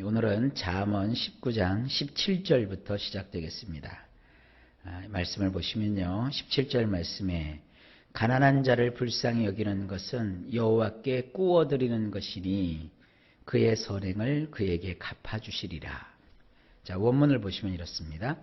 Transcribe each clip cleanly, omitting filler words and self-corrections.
오늘은 잠언 19장 17절부터 시작되겠습니다. 말씀을 보시면요. 17절 말씀에 가난한 자를 불쌍히 여기는 것은 여호와께 꾸어드리는 것이니 그의 선행을 그에게 갚아주시리라. 자, 원문을 보시면 이렇습니다.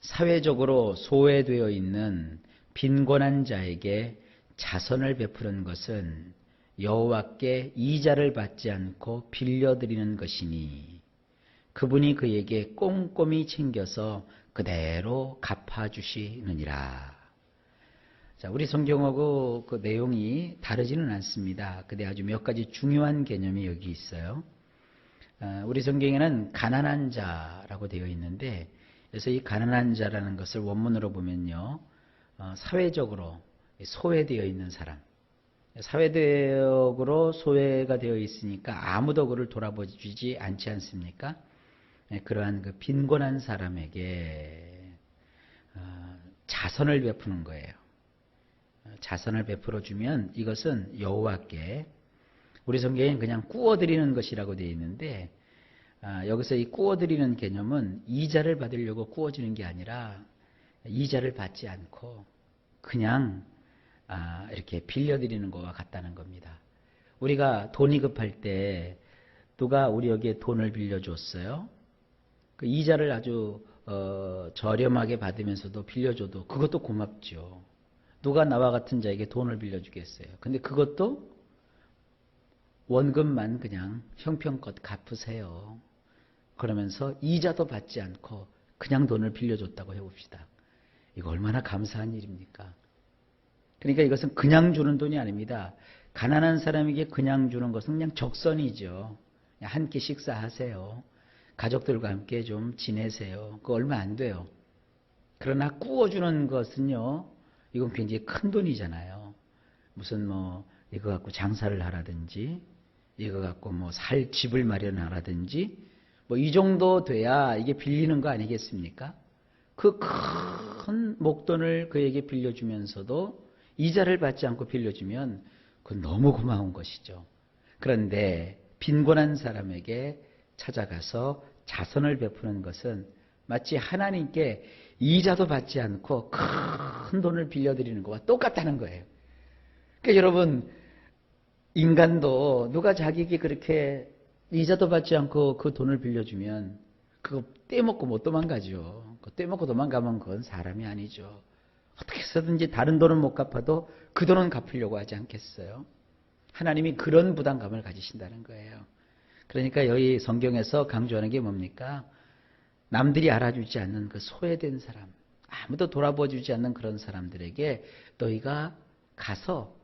사회적으로 소외되어 있는 빈곤한 자에게 자선을 베푸는 것은 여호와께 이자를 받지 않고 빌려드리는 것이니 그분이 그에게 꼼꼼히 챙겨서 그대로 갚아주시느니라. 자, 우리 성경하고 그 내용이 다르지는 않습니다. 근데 아주 몇 가지 중요한 개념이 여기 있어요. 우리 성경에는 가난한 자라고 되어 있는데, 그래서 이 가난한 자라는 것을 원문으로 보면요, 사회적으로 소외되어 있는 사람, 사회적으로 소외가 되어 있으니까 아무도 그를 돌아보지 않지 않습니까? 그러한 그 빈곤한 사람에게 자선을 베푸는 거예요. 자선을 베풀어 주면 이것은 여호와께, 우리 성경에는 그냥 꾸어드리는 것이라고 되어 있는데, 여기서 이 꾸어드리는 개념은 이자를 받으려고 꾸어주는 게 아니라 이자를 받지 않고 그냥 이렇게 빌려드리는 것과 같다는 겁니다. 우리가 돈이 급할 때 누가 우리에게 돈을 빌려줬어요? 그 이자를 아주 저렴하게 받으면서도 빌려줘도 그것도 고맙죠. 누가 나와 같은 자에게 돈을 빌려주겠어요? 근데 그것도 원금만 그냥 형편껏 갚으세요. 그러면서 이자도 받지 않고 그냥 돈을 빌려줬다고 해봅시다. 이거 얼마나 감사한 일입니까? 그러니까 이것은 그냥 주는 돈이 아닙니다. 가난한 사람에게 그냥 주는 것은 그냥 적선이죠. 한 끼 식사하세요. 가족들과 함께 좀 지내세요. 그거 얼마 안 돼요. 그러나 꾸어주는 것은요, 이건 굉장히 큰 돈이잖아요. 무슨 이거 갖고 장사를 하라든지, 이거 갖고 살 집을 마련하라든지, 이 정도 돼야 이게 빌리는 거 아니겠습니까? 그 큰 목돈을 그에게 빌려주면서도 이자를 받지 않고 빌려주면 그건 너무 고마운 것이죠. 그런데 빈곤한 사람에게 찾아가서 자선을 베푸는 것은 마치 하나님께 이자도 받지 않고 큰 돈을 빌려드리는 것과 똑같다는 거예요. 그러니까 여러분, 인간도 누가 자기에게 그렇게 이자도 받지 않고 그 돈을 빌려주면 그거 떼먹고 못 도망가죠. 떼먹고 도망가면 그건 사람이 아니죠. 어떻게 해서든지 다른 돈은 못 갚아도 그 돈은 갚으려고 하지 않겠어요? 하나님이 그런 부담감을 가지신다는 거예요. 그러니까 여기 성경에서 강조하는 게 뭡니까? 남들이 알아주지 않는 그 소외된 사람, 아무도 돌아보주지 않는 그런 사람들에게 너희가 가서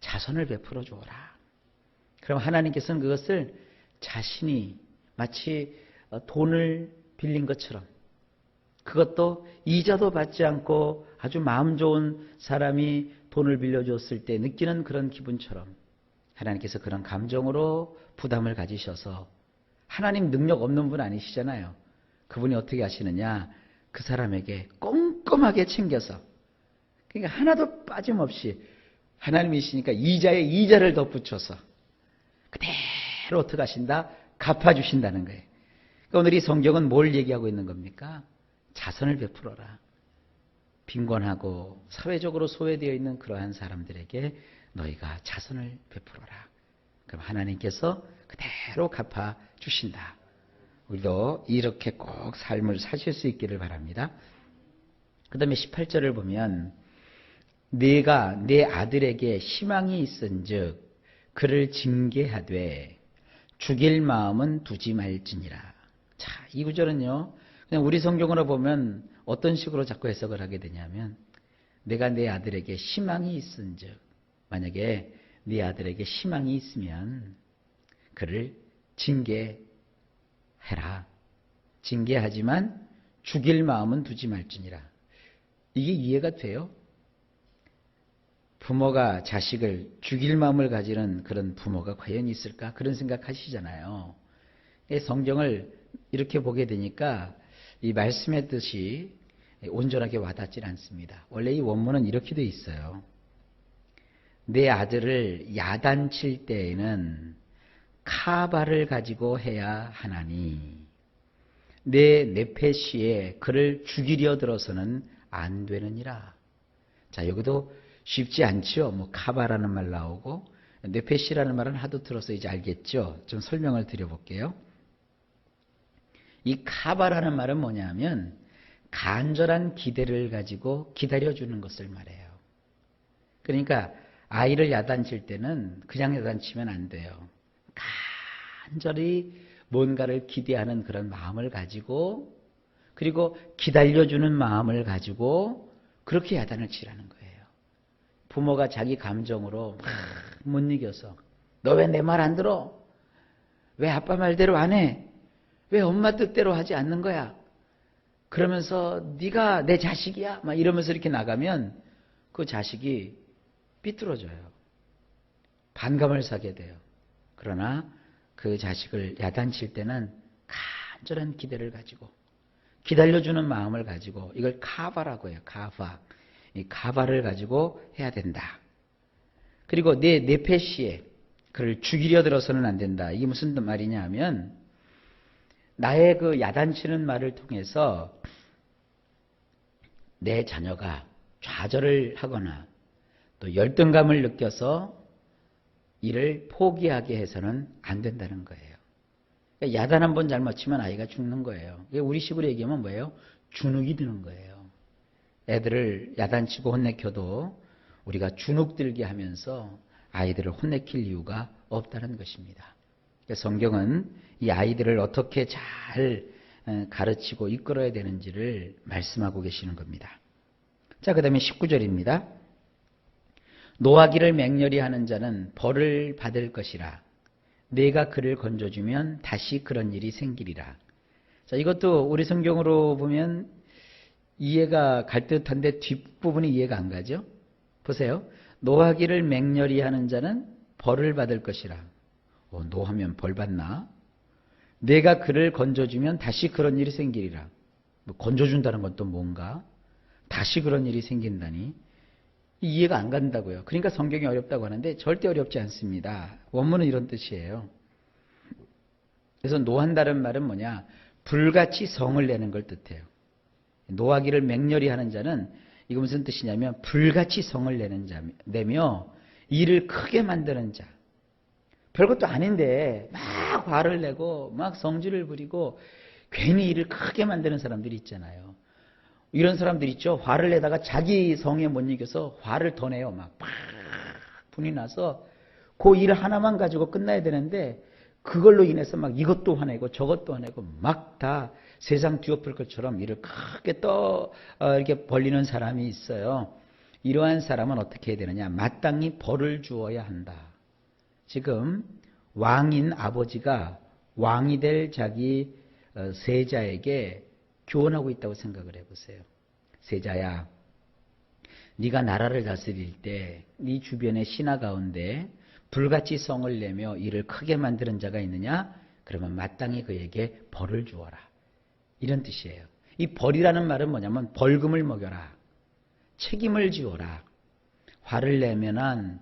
자선을 베풀어 주어라. 그럼 하나님께서는 그것을 자신이 마치 돈을 빌린 것처럼, 그것도 이자도 받지 않고 아주 마음 좋은 사람이 돈을 빌려줬을 때 느끼는 그런 기분처럼 하나님께서 그런 감정으로 부담을 가지셔서, 하나님 능력 없는 분 아니시잖아요. 그분이 어떻게 하시느냐, 그 사람에게 꼼꼼하게 챙겨서, 그러니까 하나도 빠짐없이 하나님이시니까 이자에 이자를 덧붙여서 그대로 어떻게 하신다? 갚아주신다는 거예요. 그러니까 오늘 이 성경은 뭘 얘기하고 있는 겁니까? 자선을 베풀어라. 빈곤하고 사회적으로 소외되어 있는 그러한 사람들에게 너희가 자선을 베풀어라. 그럼 하나님께서 그대로 갚아주신다. 우리도 이렇게 꼭 삶을 사실 수 있기를 바랍니다. 그 다음에 18절을 보면 네가 내 아들에게 희망이 있은즉 그를 징계하되 죽일 마음은 두지 말지니라. 자, 이 구절은요, 그냥 우리 성경으로 보면 어떤 식으로 자꾸 해석을 하게 되냐면, 내가 내 아들에게 희망이 있은즉, 만약에 네 아들에게 희망이 있으면 그를 징계해라. 징계하지만 죽일 마음은 두지 말지니라. 이게 이해가 돼요? 부모가 자식을 죽일 마음을 가지는 그런 부모가 과연 있을까? 그런 생각하시잖아요. 성경을 이렇게 보게 되니까 이 말씀의 뜻이 온전하게 와닿질 않습니다. 원래 이 원문은 이렇게 돼 있어요. 내 아들을 야단칠 때에는 카바를 가지고 해야 하나니 내 네페시에 그를 죽이려 들어서는 안 되느니라. 자, 여기도 쉽지 않죠. 뭐 카바라는 말 나오고 네페시라는 말은 하도 들어서 이제 알겠죠. 좀 설명을 드려볼게요. 이 카바라는 말은 뭐냐면 간절한 기대를 가지고 기다려주는 것을 말해요. 그러니까 아이를 야단칠 때는 그냥 야단치면 안 돼요. 간절히 뭔가를 기대하는 그런 마음을 가지고 그리고 기다려주는 마음을 가지고 그렇게 야단을 치라는 거예요. 부모가 자기 감정으로 막 못 이겨서 너 왜 내 말 안 들어? 왜 아빠 말대로 안 해? 왜 엄마 뜻대로 하지 않는 거야? 그러면서 네가 내 자식이야? 막 이러면서 이렇게 나가면 그 자식이 삐뚤어져요. 반감을 사게 돼요. 그러나 그 자식을 야단칠 때는 간절한 기대를 가지고 기다려주는 마음을 가지고 이걸 카바라고 해요. 카바. 이 카바를 가지고 해야 된다. 그리고 내 네페시에 그를 죽이려 들어서는 안 된다. 이게 무슨 말이냐 하면 나의 그 야단치는 말을 통해서 내 자녀가 좌절을 하거나 또 열등감을 느껴서 이를 포기하게 해서는 안 된다는 거예요. 그러니까 야단 한 번 잘못 치면 아이가 죽는 거예요. 우리 식으로 얘기하면 뭐예요? 주눅이 드는 거예요. 애들을 야단치고 혼내켜도 우리가 주눅 들게 하면서 아이들을 혼내킬 이유가 없다는 것입니다. 성경은 이 아이들을 어떻게 잘 가르치고 이끌어야 되는지를 말씀하고 계시는 겁니다. 자, 그 다음에 19절입니다. 노하기를 맹렬히 하는 자는 벌을 받을 것이라. 내가 그를 건져주면 다시 그런 일이 생기리라. 자, 이것도 우리 성경으로 보면 이해가 갈 듯한데 뒷부분이 이해가 안 가죠? 보세요. 노하기를 맹렬히 하는 자는 벌을 받을 것이라. 노하면 벌 받나? 내가 그를 건져주면 다시 그런 일이 생기리라. 건져준다는 건 또 뭔가? 다시 그런 일이 생긴다니? 이해가 안 간다고요. 그러니까 성경이 어렵다고 하는데 절대 어렵지 않습니다. 원문은 이런 뜻이에요. 그래서 노한다는 말은 뭐냐? 불같이 성을 내는 걸 뜻해요. 노하기를 맹렬히 하는 자는 이거 무슨 뜻이냐면 불같이 성을 내며 일을 크게 만드는 자. 별것도 아닌데 막 화를 내고 막 성질을 부리고 괜히 일을 크게 만드는 사람들이 있잖아요. 이런 사람들 있죠. 화를 내다가 자기 성에 못 이겨서 화를 더 내요. 막 분이 나서 그 일 하나만 가지고 끝나야 되는데 그걸로 인해서 막 이것도 화내고 저것도 화내고 막 다 세상 뒤엎을 것처럼 일을 크게 이렇게 벌리는 사람이 있어요. 이러한 사람은 어떻게 해야 되느냐? 마땅히 벌을 주어야 한다. 지금 왕인 아버지가 왕이 될 자기 세자에게 교훈하고 있다고 생각을 해보세요. 세자야, 네가 나라를 다스릴 때 네 주변의 신하 가운데 불같이 성을 내며 일을 크게 만드는 자가 있느냐? 그러면 마땅히 그에게 벌을 주어라. 이런 뜻이에요. 이 벌이라는 말은 뭐냐면 벌금을 먹여라. 책임을 지어라. 화를 내면은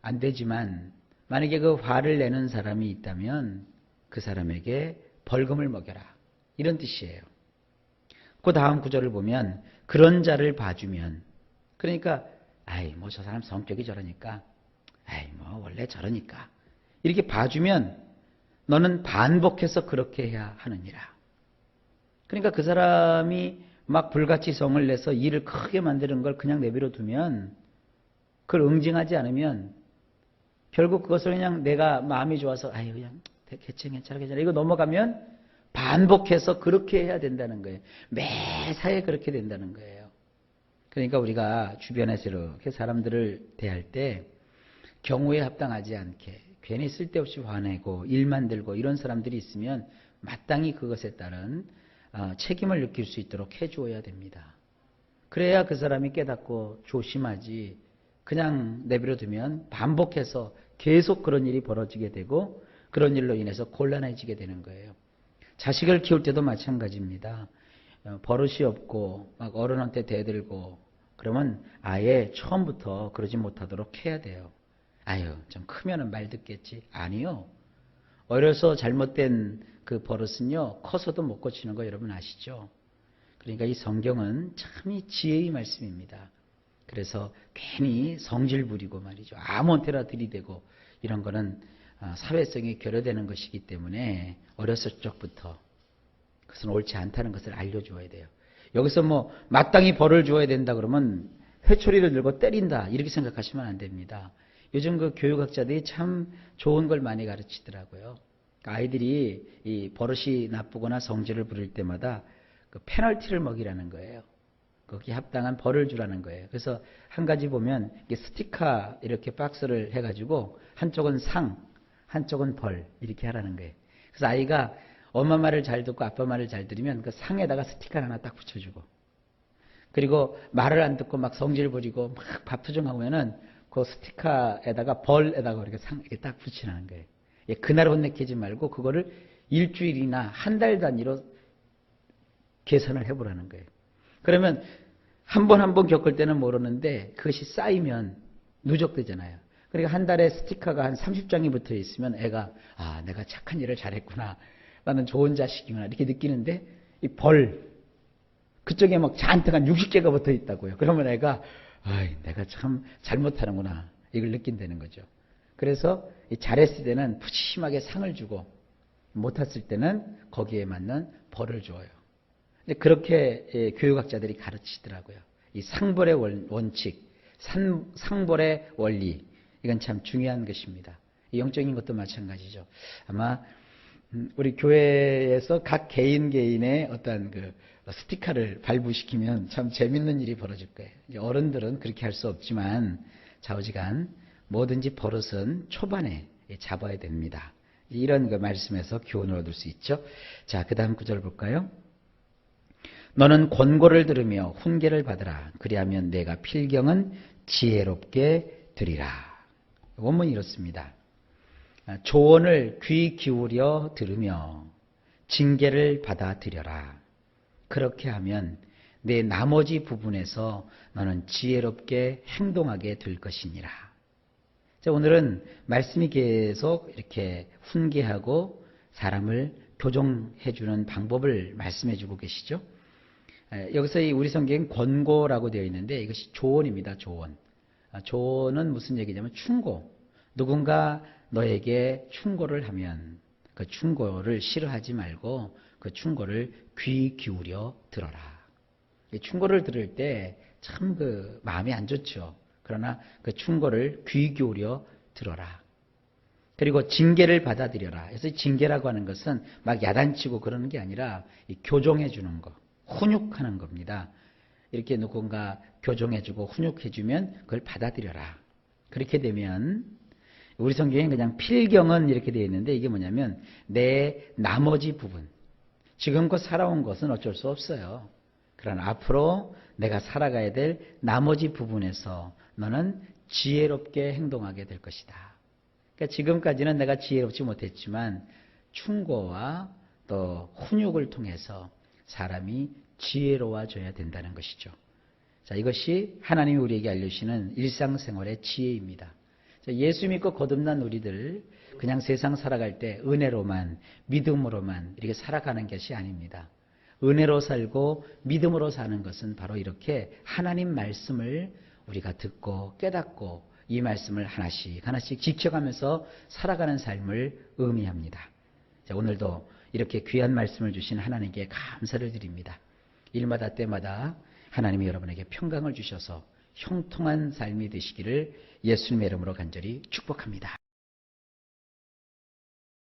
안 되지만 만약에 그 화를 내는 사람이 있다면 그 사람에게 벌금을 먹여라. 이런 뜻이에요. 그 다음 구절을 보면 그런 자를 봐주면 그러니까 뭐 저 사람 성격이 저러니까 뭐 원래 저러니까 이렇게 봐주면 너는 반복해서 그렇게 해야 하느니라. 그러니까 그 사람이 막 불같이 성을 내서 일을 크게 만드는 걸 그냥 내버려 두면 그걸 응징하지 않으면 결국 그것을 그냥 내가 마음이 좋아서 그냥 괜찮아 이거 넘어가면 반복해서 그렇게 해야 된다는 거예요. 매사에 그렇게 된다는 거예요. 그러니까 우리가 주변에서 이렇게 사람들을 대할 때 경우에 합당하지 않게 괜히 쓸데없이 화내고 일 만들고 이런 사람들이 있으면 마땅히 그것에 따른 책임을 느낄 수 있도록 해주어야 됩니다. 그래야 그 사람이 깨닫고 조심하지 그냥 내버려 두면 반복해서 계속 그런 일이 벌어지게 되고 그런 일로 인해서 곤란해지게 되는 거예요. 자식을 키울 때도 마찬가지입니다. 버릇이 없고 막 어른한테 대들고 그러면 아예 처음부터 그러지 못하도록 해야 돼요. 좀 크면은 말 듣겠지. 아니요. 어려서 잘못된 그 버릇은요, 커서도 못 고치는 거 여러분 아시죠? 그러니까 이 성경은 참이 지혜의 말씀입니다. 그래서 괜히 성질 부리고 말이죠. 아무한테나 들이대고 이런 거는 사회성이 결여되는 것이기 때문에 어렸을 적부터 그것은 옳지 않다는 것을 알려주어야 돼요. 여기서 뭐 마땅히 벌을 주어야 된다 그러면 회초리를 들고 때린다 이렇게 생각하시면 안 됩니다. 요즘 그 교육학자들이 참 좋은 걸 많이 가르치더라고요. 아이들이 이 버릇이 나쁘거나 성질을 부릴 때마다 그 페널티를 먹이라는 거예요. 거기에 합당한 벌을 주라는 거예요. 그래서 한 가지 보면 스티커 이렇게 박스를 해가지고 한쪽은 상, 한쪽은 벌 이렇게 하라는 거예요. 그래서 아이가 엄마 말을 잘 듣고 아빠 말을 잘 들으면 그 상에다가 스티커를 하나 딱 붙여주고, 그리고 말을 안 듣고 막 성질 부리고 막 밥투정하면은 그 스티커에다가 벌에다가 이렇게 상 이렇게 딱 붙이라는 거예요. 그날 혼내키지 말고 그거를 일주일이나 한 달 단위로 계산을 해보라는 거예요. 그러면 한 번 겪을 때는 모르는데 그것이 쌓이면 누적되잖아요. 그러니까 한 달에 스티커가 한 30장이 붙어 있으면 애가 내가 착한 일을 잘했구나. 나는 좋은 자식이구나. 이렇게 느끼는데 이 벌 그쪽에 막 잔뜩 한 60개가 붙어 있다고요. 그러면 애가 내가 참 잘못하는구나. 이걸 느낀다는 거죠. 그래서 잘했을 때는 푸짐하게 상을 주고 못했을 때는 거기에 맞는 벌을 줘요. 그렇게 교육학자들이 가르치더라고요. 이 상벌의 원칙, 상벌의 원리, 이건 참 중요한 것입니다. 영적인 것도 마찬가지죠. 아마 우리 교회에서 각 개인의 어떤 그 스티커를 발부시키면 참 재밌는 일이 벌어질 거예요. 어른들은 그렇게 할 수 없지만 좌우지간 뭐든지 버릇은 초반에 잡아야 됩니다. 이런 그 말씀에서 교훈을 얻을 수 있죠. 자, 그 다음 구절 볼까요? 너는 권고를 들으며 훈계를 받으라. 그리하면 내가 필경은 지혜롭게 되리라. 원문이 이렇습니다. 조언을 귀 기울여 들으며 징계를 받아들여라. 그렇게 하면 내 나머지 부분에서 너는 지혜롭게 행동하게 될 것이니라. 자, 오늘은 말씀이 계속 이렇게 훈계하고 사람을 교정해주는 방법을 말씀해주고 계시죠. 여기서 우리 성경엔 권고라고 되어 있는데 이것이 조언입니다. 조언. 조언은 무슨 얘기냐면 충고. 누군가 너에게 충고를 하면 그 충고를 싫어하지 말고 그 충고를 귀 기울여 들어라. 충고를 들을 때 참 그 마음이 안 좋죠. 그러나 그 충고를 귀 기울여 들어라. 그리고 징계를 받아들여라. 그래서 징계라고 하는 것은 막 야단치고 그러는 게 아니라 교정해 주는 거, 훈육하는 겁니다. 이렇게 누군가 교정해주고 훈육해주면 그걸 받아들여라. 그렇게 되면 우리 성경에 그냥 필경은 이렇게 되어 있는데 이게 뭐냐면 내 나머지 부분, 지금껏 살아온 것은 어쩔 수 없어요. 그러나 앞으로 내가 살아가야 될 나머지 부분에서 너는 지혜롭게 행동하게 될 것이다. 그러니까 지금까지는 내가 지혜롭지 못했지만 충고와 또 훈육을 통해서 사람이 지혜로워져야 된다는 것이죠. 자, 이것이 하나님이 우리에게 알려주시는 일상생활의 지혜입니다. 자, 예수 믿고 거듭난 우리들 그냥 세상 살아갈 때 은혜로만 믿음으로만 이렇게 살아가는 것이 아닙니다. 은혜로 살고 믿음으로 사는 것은 바로 이렇게 하나님 말씀을 우리가 듣고 깨닫고 이 말씀을 하나씩 하나씩 지켜가면서 살아가는 삶을 의미합니다. 자, 오늘도 이렇게 귀한 말씀을 주신 하나님께 감사를 드립니다. 일마다 때마다 하나님이 여러분에게 평강을 주셔서 형통한 삶이 되시기를 예수님의 이름으로 간절히 축복합니다.